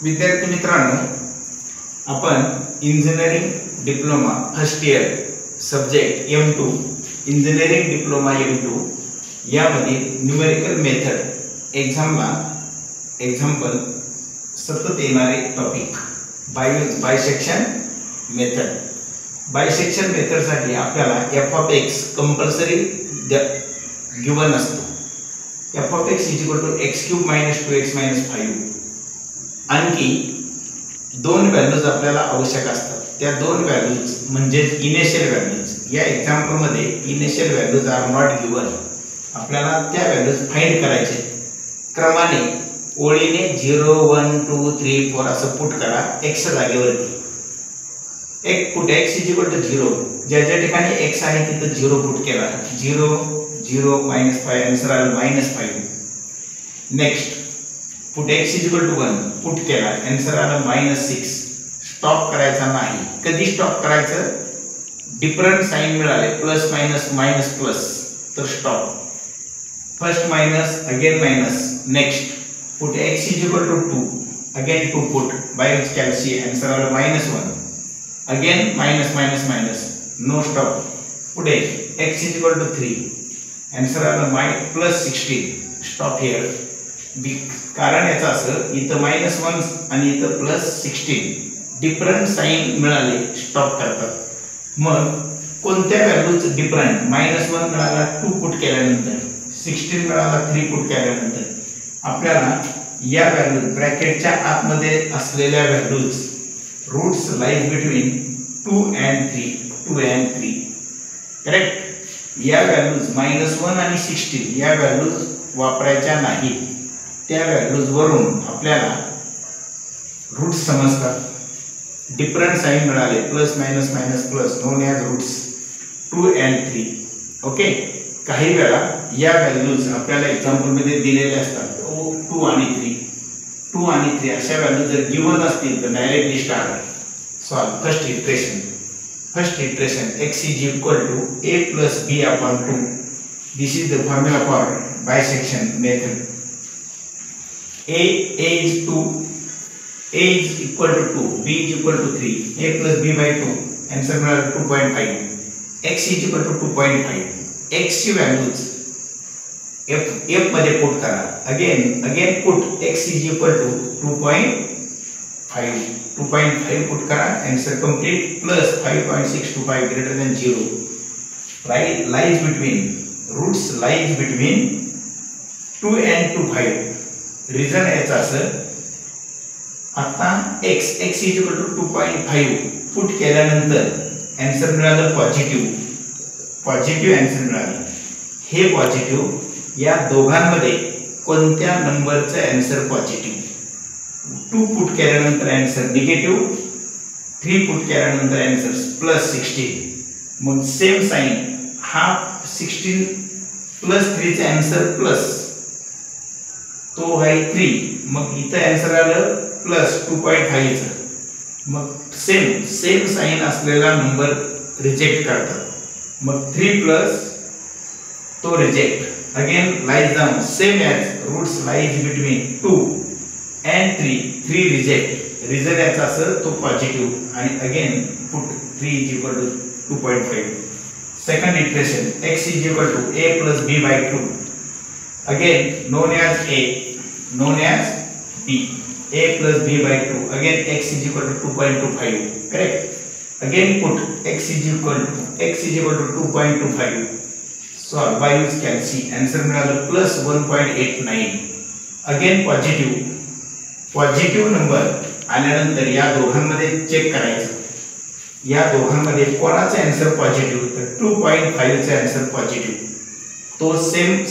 विद्यार्थी मित्रांनो, आपण engineering diploma first year subject M2 engineering diploma M2 यामध्ये न्यूमेरिकल मेथड एक्झाम्पल सतत येणारे टॉपिक बायसेक्शन मेथड. बायसेक्शन मेथडसाठी आपल्याला f of x compulsory given असतो. f of x = x³ - 2x - 5. आणखी दोन व्हॅल्यूज आपल्याला आवश्यक असतात. त्या दोन व्हॅल्यूज म्हणजे इनिशियल व्हॅल्यूज. या एक्झाम्पल मध्ये initial values are not given. आपल्याला त्या व्हॅल्यूज फाइंड करायचे. क्रमाने ओळीने 0 1 2 3 4 असं पुट करा x जागेवरती. एक पुट x = 0. ज्या ज्या ठिकाणी x आहे तिथे 0 पुट केला. 0 0 -5 आन्सर आला -5. नेक्स्ट पुट x = 1 पुट केला आन्सर आला -6. स्टॉप करायचा नाही. कधी स्टॉप करायचं? डिफरंट साइन मिळाले प्लस मायनस प्लस तर stop. First minus again minus. Next put x = 2 again 2 put by which can see answer आला -1. Again minus no stop. पुढे x = 3 आन्सर आला +16. Stop here. कारण याचं असं इथं -1 आणि इथं +16 डिफरंट साइन मिळाले स्टॉप करतात. मग कोणत्या व्हॅल्यूज डिफरंट? -1 मिळाला 2 पुट केल्यानंतर, 16 मिळाला 3 पुट केल्यानंतर आपल्याला या व्हॅल्यूज ब्रॅकेटच्या आतमध्ये असलेल्या values roots lies between 2 and 3 correct. या व्हॅल्यूज -1 आणि 16 या व्हॅल्यूज वापरायच्या नाही. त्या व्हॅल्यूज वरून आपल्याला रूट्स समजतात. डिफरंट साइन मिळाले plus minus plus known as roots 2 and 3. Okay. काही वेळा या व्हॅल्यूज आपल्याला एक्झाम्पल मध्ये दिलेले असतात. 2 आणि 3 अशा व्हॅल्यू जर गिवन असतील तर directly start solve. First iteration x = a + b/2. This is the formula for bisection method. a is 2, a is equal to 2, b is equal to 3, a plus b/2 answer मिळाला 2.5. x is equal to 2.5. x ची values f मध्ये put करा. Again put x is equal to 2.5 put करा answer complete plus 5.625 greater than 0. right lies between roots lies between 2 and 5. Reason याचं असं आता x = 2.5 put केल्यानंतर answer मिळालं positive answer मिळालं. हे पॉझिटिव्ह या दोघांमध्ये कोणत्या नंबरचं आन्सर पॉझिटिव्ह? 2 पुट केल्यानंतर आन्सर निगेटिव्ह, 3 पुट केल्यानंतर आन्सर +16. मग सेम साइन हा 16 + 3 चा आन्सर प्लस तो आहे 3. मग इथं आन्सर आलं +2.5 चं. मग सेम साइन असलेला नंबर रिजेक्ट करतात. मग 3 प्लस तो reject. Again lies down same as roots lies between 2 and 3 reject. Reason याचा असं तो पॉझिटिव्ह आणि again put 3 = 2.5. Second iteration x = a + b/2. again known as a known as b, a plus b/2. again x = 2.25 correct. again put x = 2.25 solve by use can see answer मिळालं +1.89. again positive number आल्यानंतर या दोघांमध्ये check करायचं. या दोघांमध्ये कोणाचा answer positive? तर 2.5 चा आन्सर पॉझिटिव्ह. तो सेम